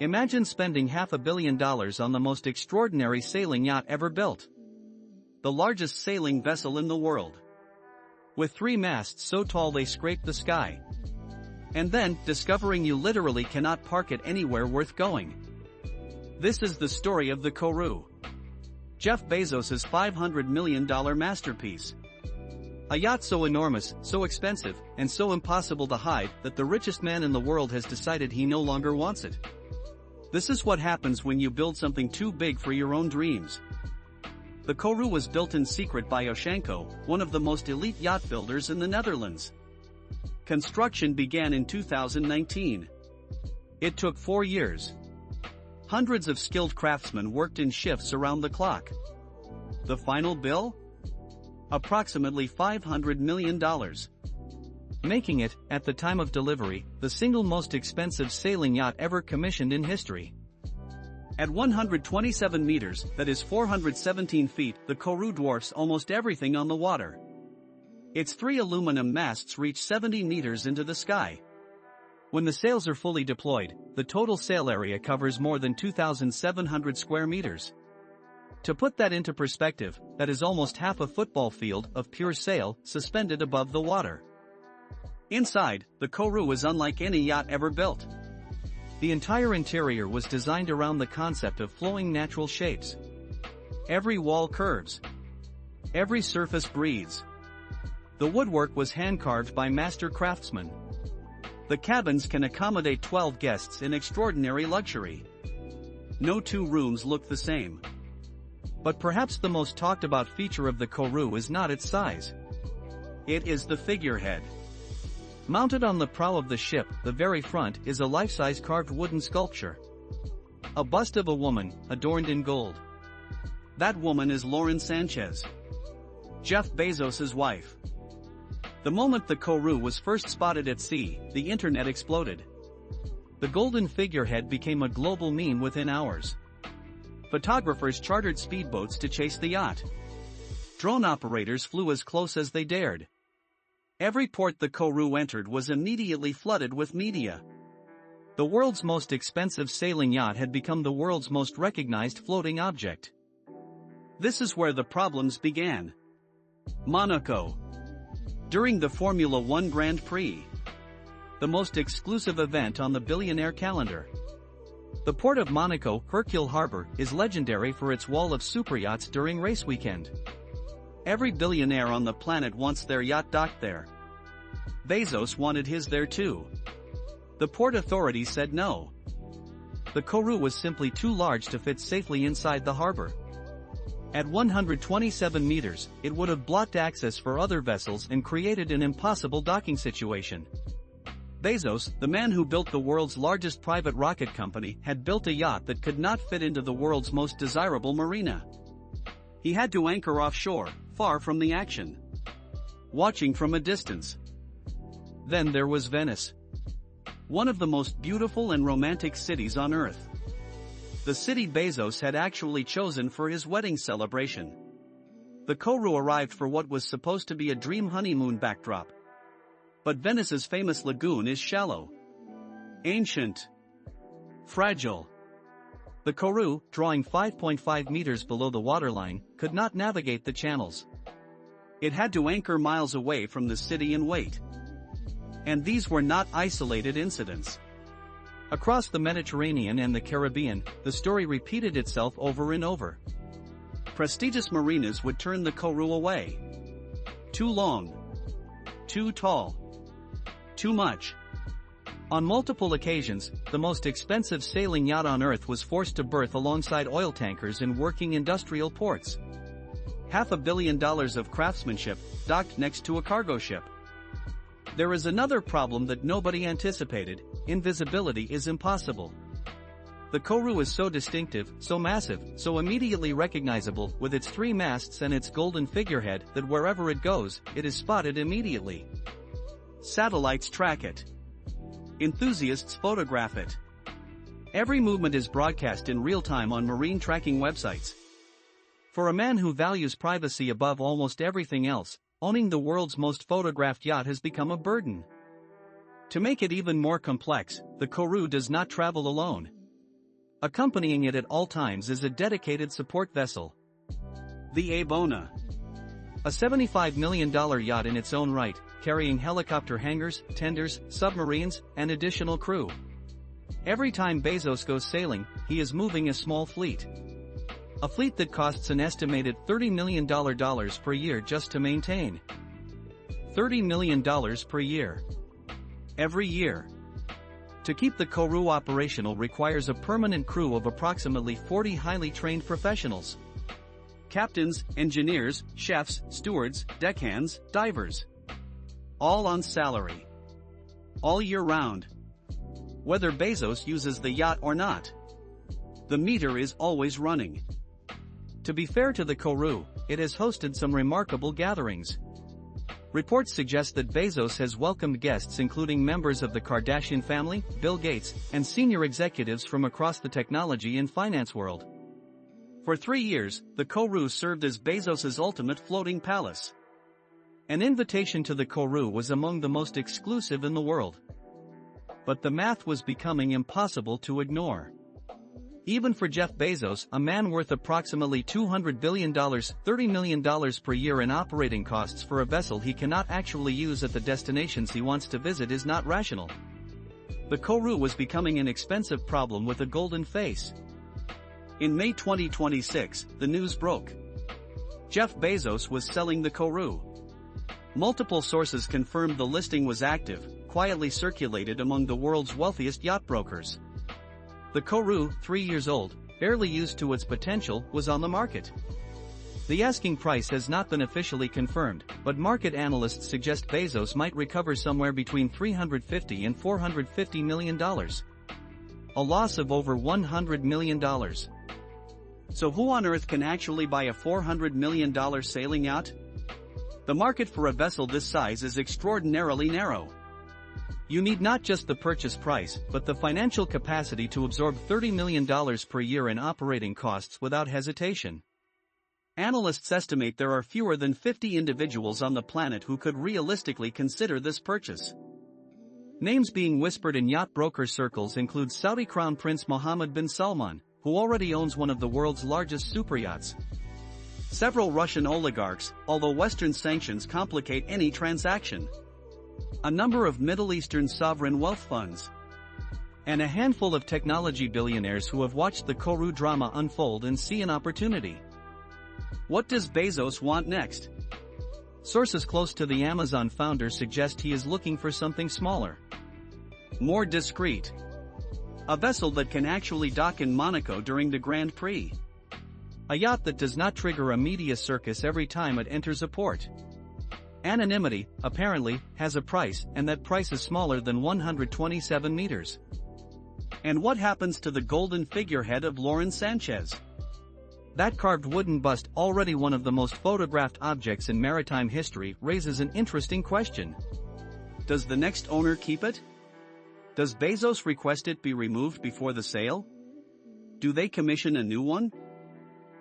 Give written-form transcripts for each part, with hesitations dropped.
Imagine spending $500 million on the most extraordinary sailing yacht ever built. The largest sailing vessel in the world. With 3 masts so tall they scrape the sky. And then, discovering you literally cannot park it anywhere worth going. This is the story of the Koru. Jeff Bezos' $500 million masterpiece. A yacht so enormous, so expensive, and so impossible to hide that the richest man in the world has decided he no longer wants it. This is what happens when you build something too big for your own dreams. The Koru was built in secret by Oshanko, one of the most elite yacht builders in the Netherlands. Construction began in 2019. It took 4 years. Hundreds of skilled craftsmen worked in shifts around the clock. The final bill? Approximately $500 million. Making it, at the time of delivery, the single most expensive sailing yacht ever commissioned in history. At 127 meters, that is 417 feet, the Koru dwarfs almost everything on the water. Its 3 aluminum masts reach 70 meters into the sky. When the sails are fully deployed, the total sail area covers more than 2,700 square meters. To put that into perspective, that is almost half a football field of pure sail suspended above the water. Inside, the Koru is unlike any yacht ever built. The entire interior was designed around the concept of flowing natural shapes. Every wall curves. Every surface breathes. The woodwork was hand-carved by master craftsmen. The cabins can accommodate 12 guests in extraordinary luxury. No 2 rooms look the same. But perhaps the most talked about feature of the Koru is not its size. It is the figurehead. Mounted on the prow of the ship, the very front, is a life-size carved wooden sculpture. A bust of a woman, adorned in gold. That woman is Lauren Sanchez, Jeff Bezos' wife. The moment the Koru was first spotted at sea, the internet exploded. The golden figurehead became a global meme within hours. Photographers chartered speedboats to chase the yacht. Drone operators flew as close as they dared. Every port the Koru entered was immediately flooded with media. The world's most expensive sailing yacht had become the world's most recognized floating object. This is where the problems began. Monaco. During the Formula 1 Grand Prix. The most exclusive event on the Billionaire calendar. The port of Monaco, Hercule Harbor, is legendary for its wall of superyachts during race weekend. Every billionaire on the planet wants their yacht docked there. Bezos wanted his there too. The port authorities said no. The Koru was simply too large to fit safely inside the harbor. At 127 meters, it would have blocked access for other vessels and created an impossible docking situation. Bezos, the man who built the world's largest private rocket company, had built a yacht that could not fit into the world's most desirable marina. He had to anchor offshore, far from the action. Watching from a distance. Then there was Venice. One of the most beautiful and romantic cities on Earth. The city Bezos had actually chosen for his wedding celebration. The Koru arrived for what was supposed to be a dream honeymoon backdrop. But Venice's famous lagoon is shallow. Ancient. Fragile. The Koru, drawing 5.5 meters below the waterline, could not navigate the channels. It had to anchor miles away from the city and wait. And these were not isolated incidents. Across the Mediterranean and the Caribbean, the story repeated itself over and over. Prestigious marinas would turn the Koru away. Too long. Too tall. Too much. On multiple occasions, the most expensive sailing yacht on Earth was forced to berth alongside oil tankers in working industrial ports. $500 million of craftsmanship, docked next to a cargo ship. There is another problem that nobody anticipated: invisibility is impossible. The Koru is so distinctive, so massive, so immediately recognizable with its 3 masts and its golden figurehead that wherever it goes, it is spotted immediately. Satellites track it. Enthusiasts photograph it. Every movement is broadcast in real time on marine tracking websites. For a man who values privacy above almost everything else, owning the world's most photographed yacht has become a burden. To make it even more complex, the Koru does not travel alone. Accompanying it at all times is a dedicated support vessel. The Abona. A $75 million yacht in its own right, carrying helicopter hangars, tenders, submarines, and additional crew. Every time Bezos goes sailing, he is moving a small fleet. A fleet that costs an estimated $30 million per year just to maintain. $30 million per year. Every year. To keep the Koru operational requires a permanent crew of approximately 40 highly trained professionals. Captains, engineers, chefs, stewards, deckhands, divers. All on salary. All year round. Whether Bezos uses the yacht or not. The meter is always running. To be fair to the Koru, it has hosted some remarkable gatherings. Reports suggest that Bezos has welcomed guests including members of the Kardashian family, Bill Gates, and senior executives from across the technology and finance world. For 3 years, the Koru served as Bezos's ultimate floating palace. An invitation to the Koru was among the most exclusive in the world. But the math was becoming impossible to ignore. Even for Jeff Bezos, a man worth approximately $200 billion, $30 million per year in operating costs for a vessel he cannot actually use at the destinations he wants to visit is not rational. The Koru was becoming an expensive problem with a golden face. In May 2026, the news broke. Jeff Bezos was selling the Koru. Multiple sources confirmed the listing was active, quietly circulated among the world's wealthiest yacht brokers. The Koru, 3 years old, barely used to its potential, was on the market. The asking price has not been officially confirmed, but market analysts suggest Bezos might recover somewhere between $350 and $450 million. A loss of over $100 million. So who on earth can actually buy a $400 million sailing yacht? The market for a vessel this size is extraordinarily narrow. You need not just the purchase price, but the financial capacity to absorb $30 million per year in operating costs without hesitation. Analysts estimate there are fewer than 50 individuals on the planet who could realistically consider this purchase. Names being whispered in yacht broker circles include Saudi Crown Prince Mohammed bin Salman, who already owns one of the world's largest superyachts. Several Russian oligarchs, although Western sanctions complicate any transaction. A number of Middle Eastern sovereign wealth funds. And a handful of technology billionaires who have watched the Koru drama unfold and see an opportunity. What does Bezos want next? Sources close to the Amazon founder suggest he is looking for something smaller. More discreet. A vessel that can actually dock in Monaco during the Grand Prix. A yacht that does not trigger a media circus every time it enters a port. Anonymity, apparently, has a price, and that price is smaller than 127 meters. And what happens to the golden figurehead of Lauren Sanchez? That carved wooden bust, already one of the most photographed objects in maritime history, raises an interesting question. Does the next owner keep it? Does Bezos request it be removed before the sale? Do they commission a new one?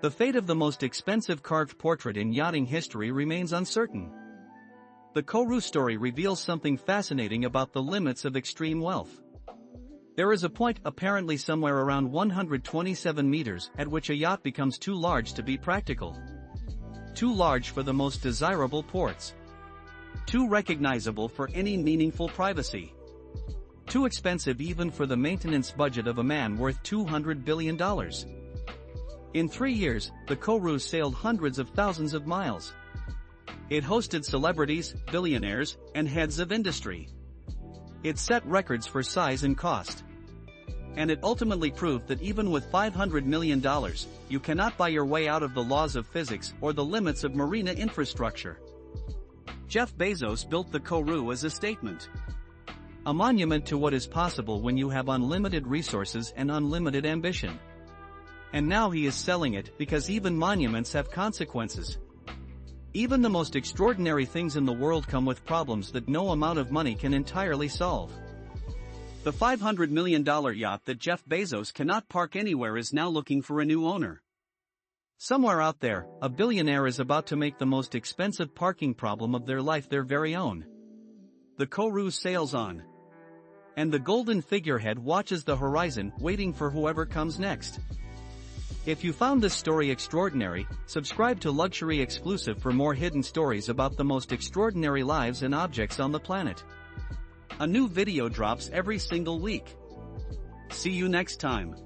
The fate of the most expensive carved portrait in yachting history remains uncertain. The Koru story reveals something fascinating about the limits of extreme wealth. There is a point, apparently somewhere around 127 meters, at which a yacht becomes too large to be practical. Too large for the most desirable ports. Too recognizable for any meaningful privacy. Too expensive even for the maintenance budget of a man worth $200 billion. In 3 years, the Koru sailed hundreds of thousands of miles. It hosted celebrities, billionaires, and heads of industry. It set records for size and cost. And it ultimately proved that even with $500 million, you cannot buy your way out of the laws of physics or the limits of marina infrastructure. Jeff Bezos built the Koru as a statement. A monument to what is possible when you have unlimited resources and unlimited ambition. And now he is selling it because even monuments have consequences. Even the most extraordinary things in the world come with problems that no amount of money can entirely solve. The $500 million yacht that Jeff Bezos cannot park anywhere is now looking for a new owner. Somewhere out there, a billionaire is about to make the most expensive parking problem of their life their very own. The Koru sails on. And the golden figurehead watches the horizon, waiting for whoever comes next. If you found this story extraordinary, subscribe to Luxury Exclusive for more hidden stories about the most extraordinary lives and objects on the planet. A new video drops every single week. See you next time.